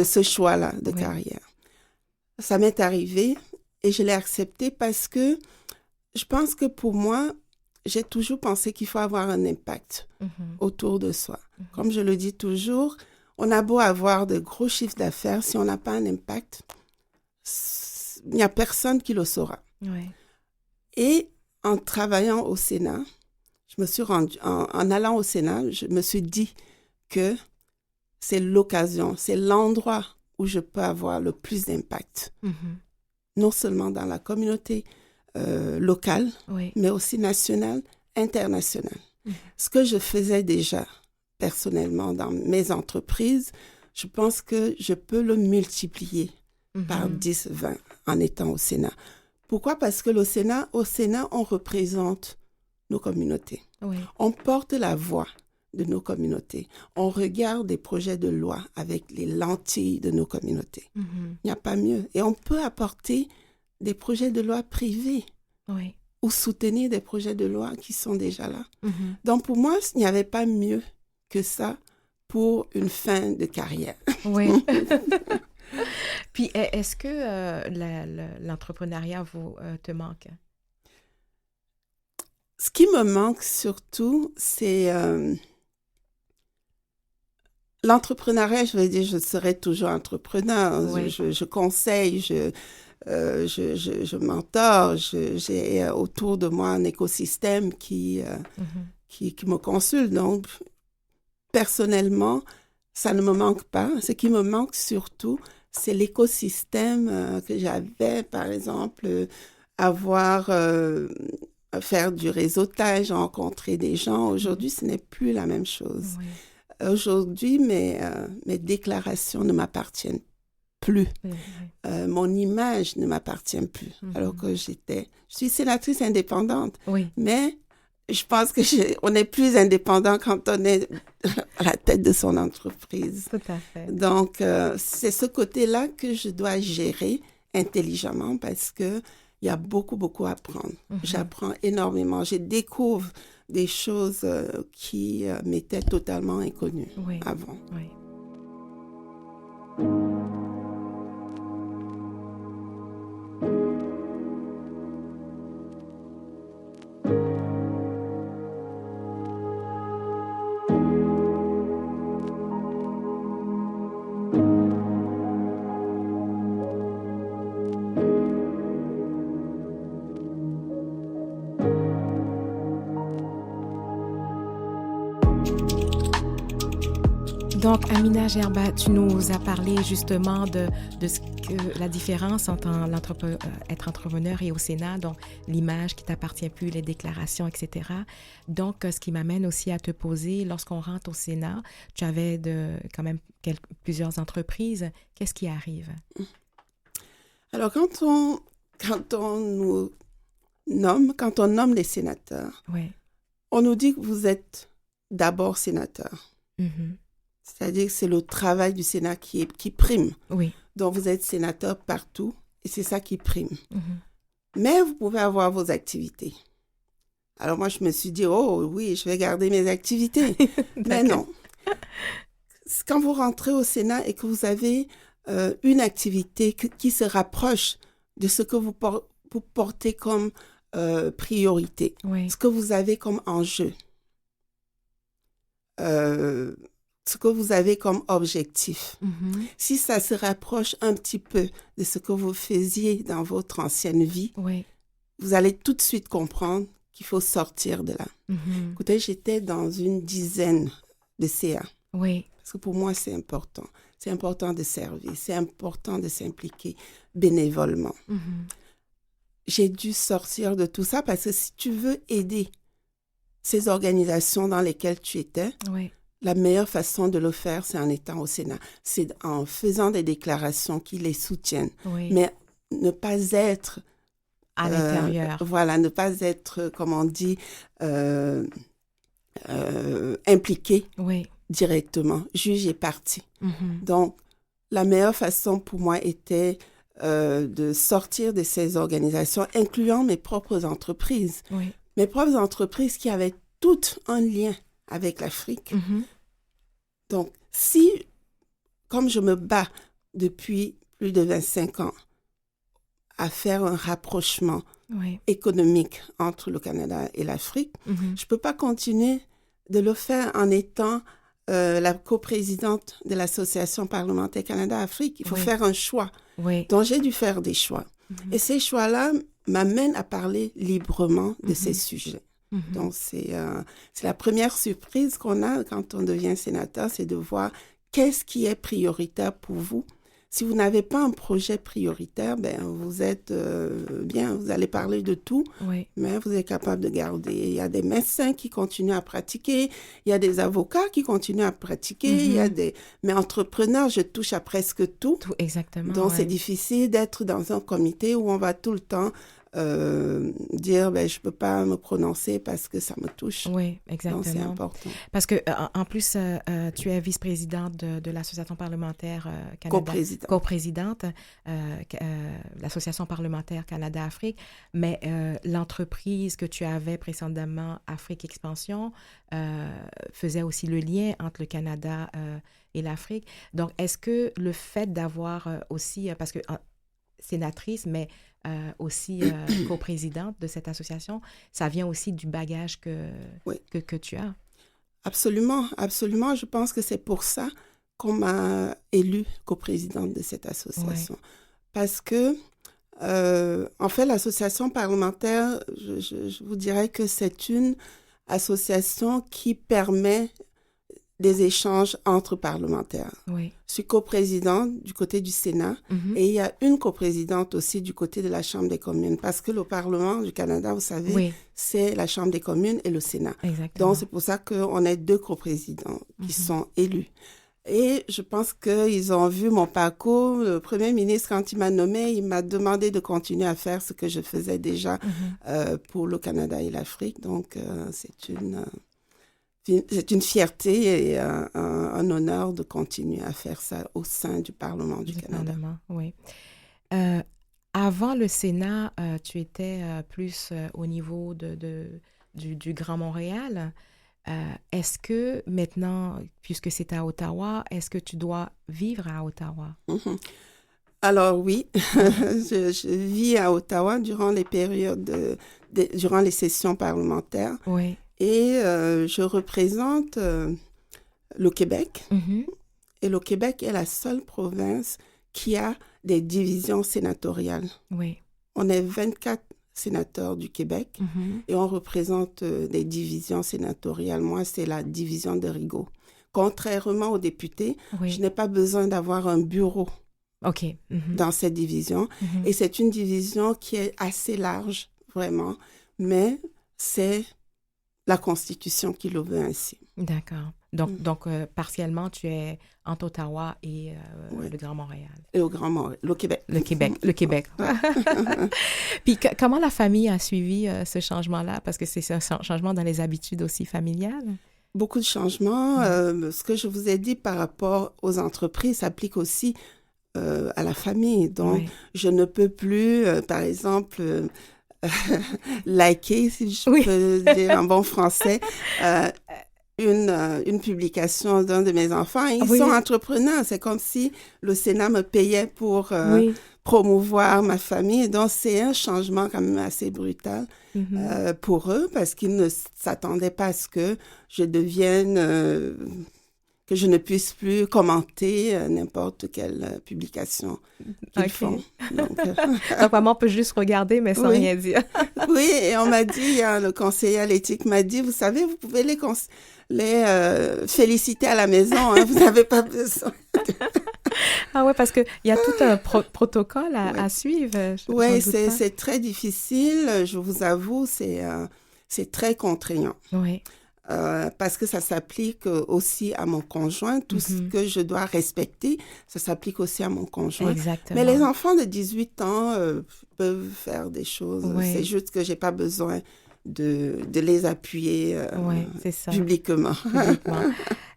ce choix-là de carrière. Ça m'est arrivé et je l'ai accepté parce que je pense que pour moi, j'ai toujours pensé qu'il faut avoir un impact autour de soi. Comme je le dis toujours, on a beau avoir de gros chiffres d'affaires, si on n'a pas un impact, il n'y a personne qui le saura. Ouais. Et en travaillant au Sénat, je me suis en allant au Sénat, je me suis dit que c'est l'occasion, c'est l'endroit où je peux avoir le plus d'impact. Non seulement dans la communauté locale, mais aussi nationale, internationale. Ce que je faisais déjà personnellement dans mes entreprises, je pense que je peux le multiplier par 10, 20 en étant au Sénat. Pourquoi? Parce que au Sénat, on représente nos communautés. On porte la voix de nos communautés. On regarde des projets de loi avec les lentilles de nos communautés. Il n'y a pas mieux. Et on peut apporter des projets de loi privés ou soutenir des projets de loi qui sont déjà là. Donc, pour moi, il n'y avait pas mieux que ça pour une fin de carrière. Oui. Puis, est-ce que l'entrepreneuriat te manque? Ce qui me manque surtout, c'est l'entrepreneuriat. Je veux dire, je serai toujours entrepreneur. Je conseille, je mentor. J'ai autour de moi un écosystème qui me consulte. Donc, personnellement, ça ne me manque pas. Ce qui me manque surtout, c'est l'écosystème que j'avais, par exemple, faire du réseautage, rencontrer des gens. Aujourd'hui, ce n'est plus la même chose. Aujourd'hui, mes déclarations ne m'appartiennent plus. Mon image ne m'appartient plus. Alors que je suis sénatrice indépendante. Mais je pense qu'on est plus indépendant quand on est à la tête de son entreprise. Tout à fait. Donc, c'est ce côté-là que je dois gérer intelligemment parce qu'il y a beaucoup, beaucoup à apprendre. J'apprends énormément. Je découvre des choses qui m'étaient totalement inconnues avant. Donc, Amina Gerba, tu nous as parlé justement de ce que la différence entre être entrepreneur et au Sénat, donc l'image qui t'appartient plus, les déclarations, etc. Donc, ce qui m'amène aussi à te poser, lorsqu'on rentre au Sénat, tu avais quand même plusieurs entreprises. Qu'est-ce qui arrive? Alors, quand on nomme les sénateurs, on nous dit que vous êtes d'abord sénateur. C'est-à-dire que c'est le travail du Sénat qui prime. Donc, vous êtes sénateur partout et c'est ça qui prime. Mais vous pouvez avoir vos activités. Alors moi, je me suis dit, oh oui, je vais garder mes activités. Mais non. Quand vous rentrez au Sénat et que vous avez une activité qui se rapproche de ce que vous portez comme priorité, ce que vous avez comme enjeu, ce que vous avez comme objectif. Si ça se rapproche un petit peu de ce que vous faisiez dans votre ancienne vie, vous allez tout de suite comprendre qu'il faut sortir de là. Écoutez, j'étais dans une dizaine de CA. Parce que pour moi, c'est important. C'est important de servir. C'est important de s'impliquer bénévolement. J'ai dû sortir de tout ça parce que si tu veux aider ces organisations dans lesquelles tu étais, la meilleure façon de le faire, c'est en étant au Sénat. C'est en faisant des déclarations qui les soutiennent. Mais ne pas être... à l'intérieur. Voilà, ne pas être, comme on dit, impliqué directement, juge et partie. Donc, la meilleure façon pour moi était de sortir de ces organisations, incluant mes propres entreprises. Mes propres entreprises qui avaient toutes un lien avec l'Afrique. Donc, si, comme je me bats depuis plus de 25 ans, à faire un rapprochement économique entre le Canada et l'Afrique, je ne peux pas continuer de le faire en étant la coprésidente de l'Association parlementaire Canada-Afrique. Il faut faire un choix. Donc, j'ai dû faire des choix. Et ces choix-là m'amènent à parler librement de ces sujets. Donc, c'est la première surprise qu'on a quand on devient sénateur, c'est de voir qu'est-ce qui est prioritaire pour vous. Si vous n'avez pas un projet prioritaire, ben vous êtes bien, vous allez parler de tout, mais vous êtes capable de garder. Il y a des médecins qui continuent à pratiquer, il y a des avocats qui continuent à pratiquer, il y a mais entrepreneurs, je touche à presque tout. Tout exactement. Donc, c'est difficile d'être dans un comité où on va tout le temps dire je peux pas me prononcer parce que ça me touche. Exactement. Donc, c'est important. Parce que en plus tu es vice-présidente de l'association parlementaire Canada, coprésidente l'association parlementaire Canada-Afrique, mais l'entreprise que tu avais précédemment, Afrique Expansion, faisait aussi le lien entre le Canada et l'Afrique. Donc est-ce que le fait d'avoir aussi parce que sénatrice, mais aussi coprésidente de cette association, ça vient aussi du bagage que tu as. Absolument, absolument. Je pense que c'est pour ça qu'on m'a élue coprésidente de cette association. Parce que, en fait, l'association parlementaire, je vous dirais que c'est une association qui permet des échanges entre parlementaires. Je suis coprésidente du côté du Sénat et il y a une coprésidente aussi du côté de la Chambre des communes parce que le Parlement du Canada, vous savez, c'est la Chambre des communes et le Sénat. Donc, c'est pour ça qu'on a 2 coprésidents qui sont élus. Et je pense qu'ils ont vu mon parcours. Le Premier ministre, quand il m'a nommé, il m'a demandé de continuer à faire ce que je faisais déjà pour le Canada et l'Afrique. Donc, c'est une fierté et un honneur de continuer à faire ça au sein du Parlement du Canada. Avant le Sénat, tu étais plus au niveau du Grand Montréal. Est-ce que maintenant, puisque c'est à Ottawa, est-ce que tu dois vivre à Ottawa? Alors oui, je vis à Ottawa durant les périodes, durant les sessions parlementaires. Et je représente le Québec. Et le Québec est la seule province qui a des divisions sénatoriales. On est 24 sénateurs du Québec et on représente des divisions sénatoriales. Moi, c'est la division de Rigaud. Contrairement aux députés, je n'ai pas besoin d'avoir un bureau dans cette division. Et c'est une division qui est assez large, vraiment, mais c'est la Constitution qui le veut ainsi. D'accord. Donc partiellement, tu es entre Ottawa et le Grand Montréal. Et le Grand Montréal, le Québec. Le Québec. Puis comment la famille a suivi ce changement-là? Parce que c'est un changement dans les habitudes aussi familiales. Beaucoup de changements. Ce que je vous ai dit par rapport aux entreprises s'applique aussi à la famille. Donc, je ne peux plus, par exemple, liker, si je peux dire en bon français, une publication d'un de mes enfants. Ils sont entrepreneurs. C'est comme si le Sénat me payait pour promouvoir ma famille. Donc, c'est un changement quand même assez brutal pour eux parce qu'ils ne s'attendaient pas à ce que je devienne... que je ne puisse plus commenter n'importe quelle publication qu'ils font. Donc, vraiment, on peut juste regarder, mais sans rien dire. Oui, et on m'a dit, le conseiller à l'éthique m'a dit, vous savez, vous pouvez les féliciter à la maison, hein, vous n'avez pas besoin. Ah ouais, parce qu'il y a tout un protocole à suivre. Oui, c'est très difficile, je vous avoue, c'est très contraignant. Oui. Parce que ça s'applique aussi à mon conjoint. Tout ce que je dois respecter, ça s'applique aussi à mon conjoint. Exactement. Mais les enfants de 18 ans peuvent faire des choses. C'est juste que je n'ai pas besoin de les appuyer publiquement.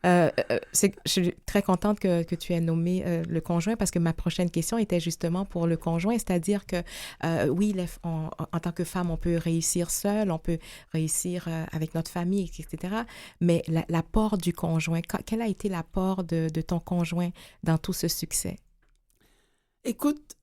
Je suis très contente que tu aies nommé le conjoint parce que ma prochaine question était justement pour le conjoint, c'est-à-dire que oui, en tant que femme, on peut réussir seule, on peut réussir avec notre famille, etc. Mais l'apport du conjoint, quel a été l'apport de ton conjoint dans tout ce succès? Écoute,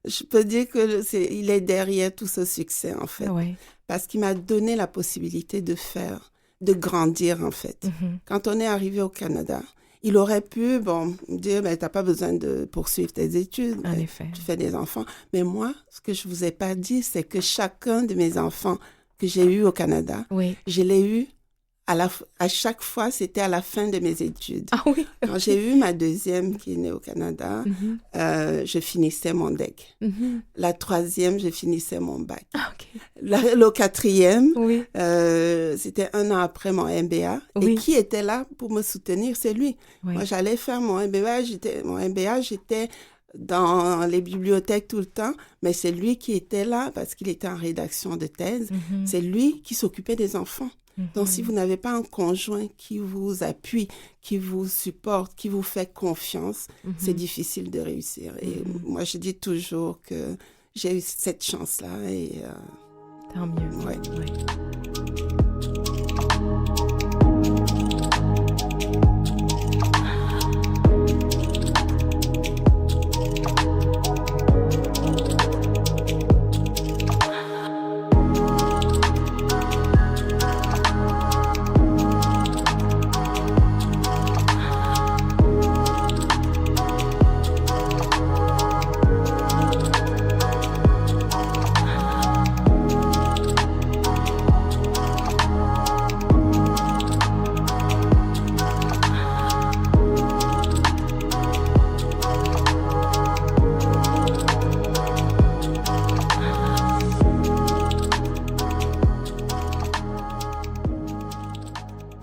je peux dire qu'il est derrière tout ce succès, en fait. Oui. Parce qu'il m'a donné la possibilité de grandir, en fait. Quand on est arrivé au Canada, il aurait pu, me dire, t'as pas besoin de poursuivre tes études. En effet. Tu fais des enfants. Mais moi, ce que je vous ai pas dit, c'est que chacun de mes enfants que j'ai eu au Canada, je l'ai eu à chaque fois, c'était à la fin de mes études. Ah oui? Quand j'ai eu ma deuxième qui est née au Canada, je finissais mon DEC. La troisième, je finissais mon bac. Ah, OK. Le quatrième, c'était 1 an après mon MBA. Oui. Et qui était là pour me soutenir? C'est lui. Oui. Moi, j'allais faire mon MBA. J'étais dans les bibliothèques tout le temps, mais c'est lui qui était là parce qu'il était en rédaction de thèse. C'est lui qui s'occupait des enfants. Donc, si vous n'avez pas un conjoint qui vous appuie, qui vous supporte, qui vous fait confiance, c'est difficile de réussir. Et moi, je dis toujours que j'ai eu cette chance-là. Et, tant mieux. Ouais.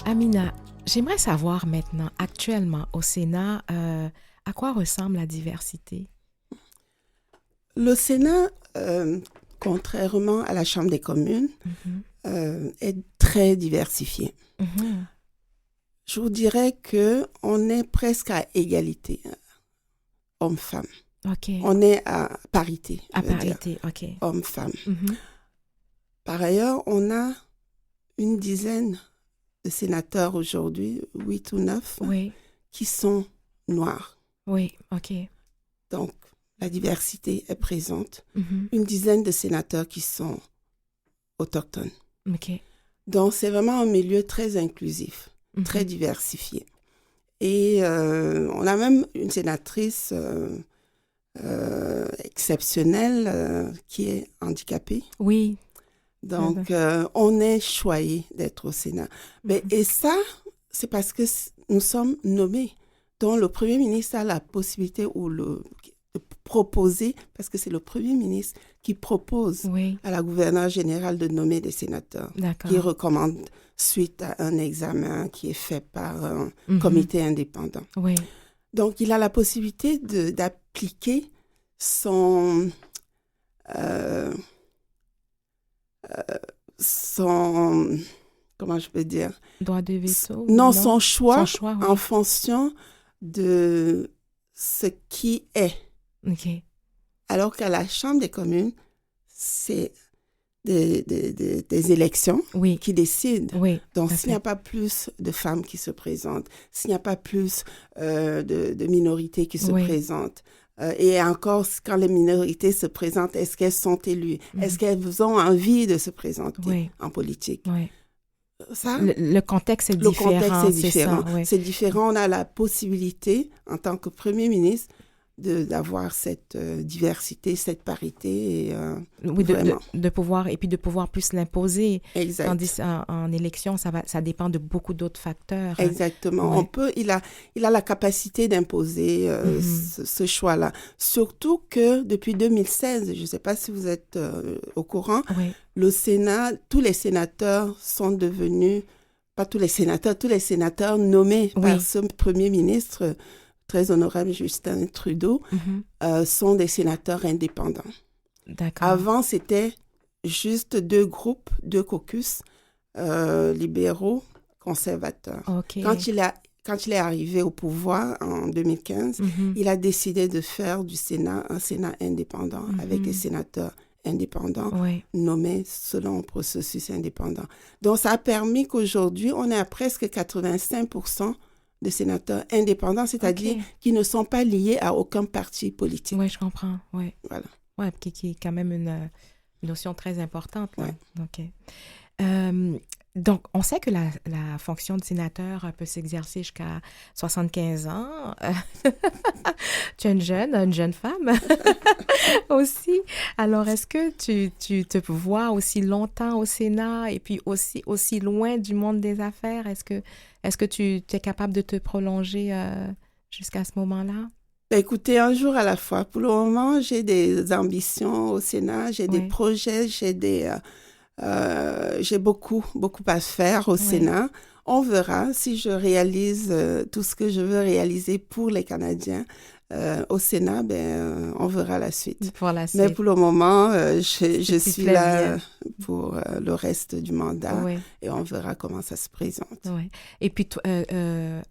Amina, j'aimerais savoir maintenant, actuellement au Sénat, à quoi ressemble la diversité? Le Sénat, contrairement à la Chambre des communes, est très diversifié. Je vous dirais qu'on est presque à égalité, hommes-femmes. OK. On est à parité. À parité, OK. Hommes-femmes. Par ailleurs, on a une dizaine de sénateurs aujourd'hui, 8 ou 9, qui sont noirs. Oui, OK. Donc, la diversité est présente. Une dizaine de sénateurs qui sont autochtones. OK. Donc, c'est vraiment un milieu très inclusif, très diversifié. Et on a même une sénatrice exceptionnelle qui est handicapée. Oui. Donc, on est choyé d'être au Sénat. Mais, et ça, c'est parce que nous sommes nommés. Donc, le Premier ministre a la possibilité de proposer, parce que c'est le Premier ministre qui propose à la gouverneure générale de nommer des sénateurs, qui recommande suite à un examen qui est fait par un comité indépendant. Donc, il a la possibilité d'appliquer son comment je peux dire? Droit de veto? Non, son choix oui. en fonction de ce qui est. OK. Alors qu'à la Chambre des communes, c'est des élections qui décident. Oui. Donc, s'il n'y a pas plus de femmes qui se présentent, s'il n'y a pas plus de minorités qui se présentent, et encore, quand les minorités se présentent, est-ce qu'elles sont élues? Est-ce qu'elles ont envie de se présenter en politique? Oui. Ça, le contexte est différent. Le contexte est différent. Ça, c'est différent. On a la possibilité, en tant que Premier ministre, d'avoir cette diversité, cette parité. Et, oui, de pouvoir, et puis de pouvoir plus l'imposer. Exact. Tandis en élection, ça dépend de beaucoup d'autres facteurs. Exactement. Il a la capacité d'imposer ce choix-là. Surtout que depuis 2016, je ne sais pas si vous êtes au courant, le Sénat, tous les sénateurs sont devenus, pas tous les sénateurs nommés par ce Premier ministre, très honorable Justin Trudeau, sont des sénateurs indépendants. D'accord. Avant, c'était juste 2 groupes, 2 caucus, libéraux, conservateurs. Okay. Quand il est arrivé au pouvoir en 2015, il a décidé de faire du Sénat un Sénat indépendant avec des sénateurs indépendants nommés selon un processus indépendant. Donc, ça a permis qu'aujourd'hui, on est à presque 85% de sénateurs indépendants, c'est-à-dire qui ne sont pas liés à aucun parti politique. Oui, je comprends. Oui. Voilà. Oui, qui est quand même une notion très importante. Là. Ouais. OK. Donc, on sait que la fonction de sénateur peut s'exercer jusqu'à 75 ans. Tu es une jeune femme aussi. Alors, est-ce que tu te vois aussi longtemps au Sénat et puis aussi loin du monde des affaires? Est-ce que tu es capable de te prolonger jusqu'à ce moment-là? Écoutez, un jour à la fois. Pour le moment, j'ai des ambitions au Sénat, j'ai des projets, j'ai beaucoup à faire au Sénat. On verra si je réalise tout ce que je veux réaliser pour les Canadiens. Au Sénat, on verra la suite. Pour la suite. Mais pour le moment, je suis là pour le reste du mandat et on verra comment ça se présente. Oui. Et puis,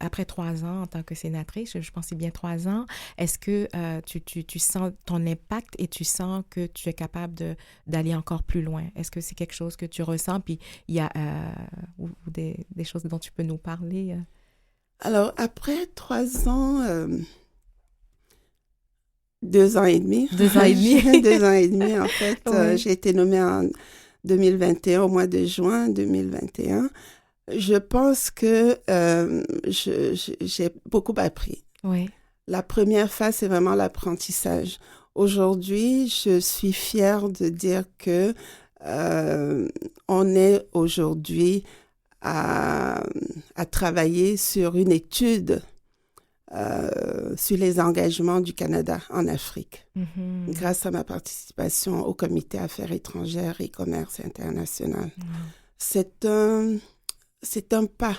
après 3 ans en tant que sénatrice, je pense que c'est bien 3 ans, est-ce que tu sens ton impact et tu sens que tu es capable d'aller encore plus loin? Est-ce que c'est quelque chose que tu ressens? Puis, il y a ou des choses dont tu peux nous parler? Alors, après 3 ans... 2 ans et demi. 2 ans et demi. 2 ans et demi, en fait. J'ai été nommée en 2021, au mois de juin 2021. Je pense que j'ai beaucoup appris. Oui. La première phase, c'est vraiment l'apprentissage. Aujourd'hui, je suis fière de dire que on est aujourd'hui à travailler sur une étude sur les engagements du Canada en Afrique, grâce à ma participation au Comité Affaires étrangères et commerce international. C'est un pas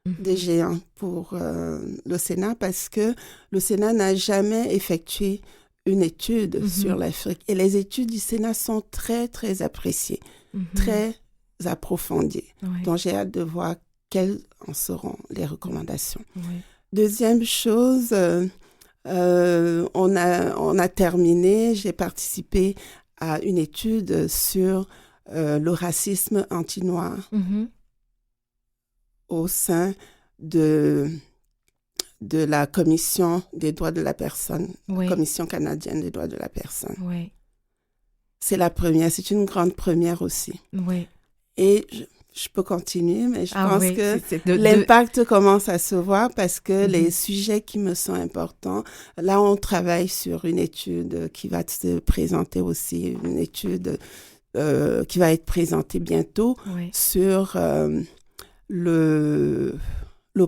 de géant pour le Sénat parce que le Sénat n'a jamais effectué une étude sur l'Afrique. Et les études du Sénat sont très, très appréciées, très approfondies. Donc, j'ai hâte de voir quelles en seront les recommandations. Deuxième chose, on a terminé, j'ai participé à une étude sur le racisme anti-noir au sein de la Commission des droits de la personne, Commission canadienne des droits de la personne. C'est la première, c'est une grande première aussi. Et je peux continuer, mais je pense que l'impact commence à se voir parce que les sujets qui me sont importants, là, on travaille sur une étude qui va se présenter aussi, une étude qui va être présentée bientôt sur le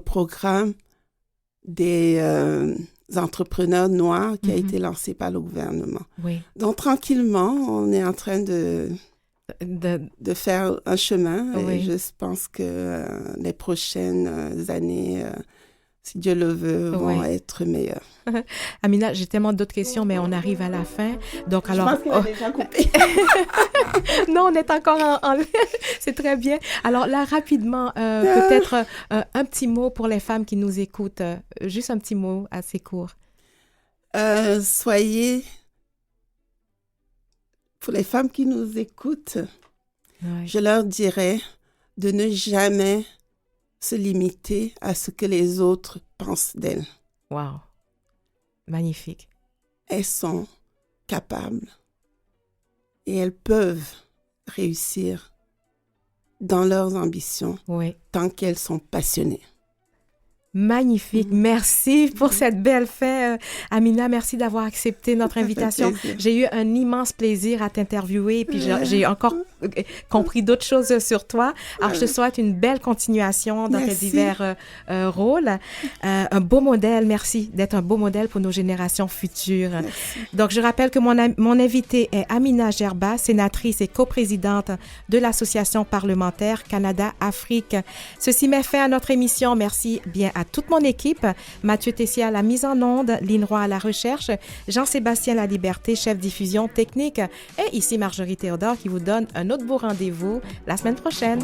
programme des entrepreneurs noirs qui a été lancé par le gouvernement. Donc, tranquillement, on est en train de faire un chemin et je pense que les prochaines années, si Dieu le veut, vont être meilleures. Amina, j'ai tellement d'autres questions, mais on arrive à la fin. Donc, alors, je pense qu'il a déjà coupé. Non, on est encore en c'est très bien. Alors là, rapidement, peut-être un petit mot pour les femmes qui nous écoutent. Juste un petit mot assez court. Soyez, pour les femmes qui nous écoutent, je leur dirais de ne jamais se limiter à ce que les autres pensent d'elles. Wow. Magnifique. Elles sont capables et elles peuvent réussir dans leurs ambitions tant qu'elles sont passionnées. Magnifique. Merci pour cette belle fin. Amina, merci d'avoir accepté notre invitation. J'ai eu un immense plaisir à t'interviewer et puis j'ai encore compris d'autres choses sur toi. Alors, je te souhaite une belle continuation dans tes divers rôles. Un beau modèle. Merci d'être un beau modèle pour nos générations futures. Merci. Donc, je rappelle que mon invitée est Amina Gerba, sénatrice et coprésidente de l'Association parlementaire Canada-Afrique. Ceci met fin à notre émission. Merci bien à toute mon équipe, Mathieu Tessier à la mise en onde, Lynn Roy à la recherche, Jean-Sébastien Laliberté, chef diffusion technique, et ici Marjorie Théodore qui vous donne un autre beau rendez-vous la semaine prochaine.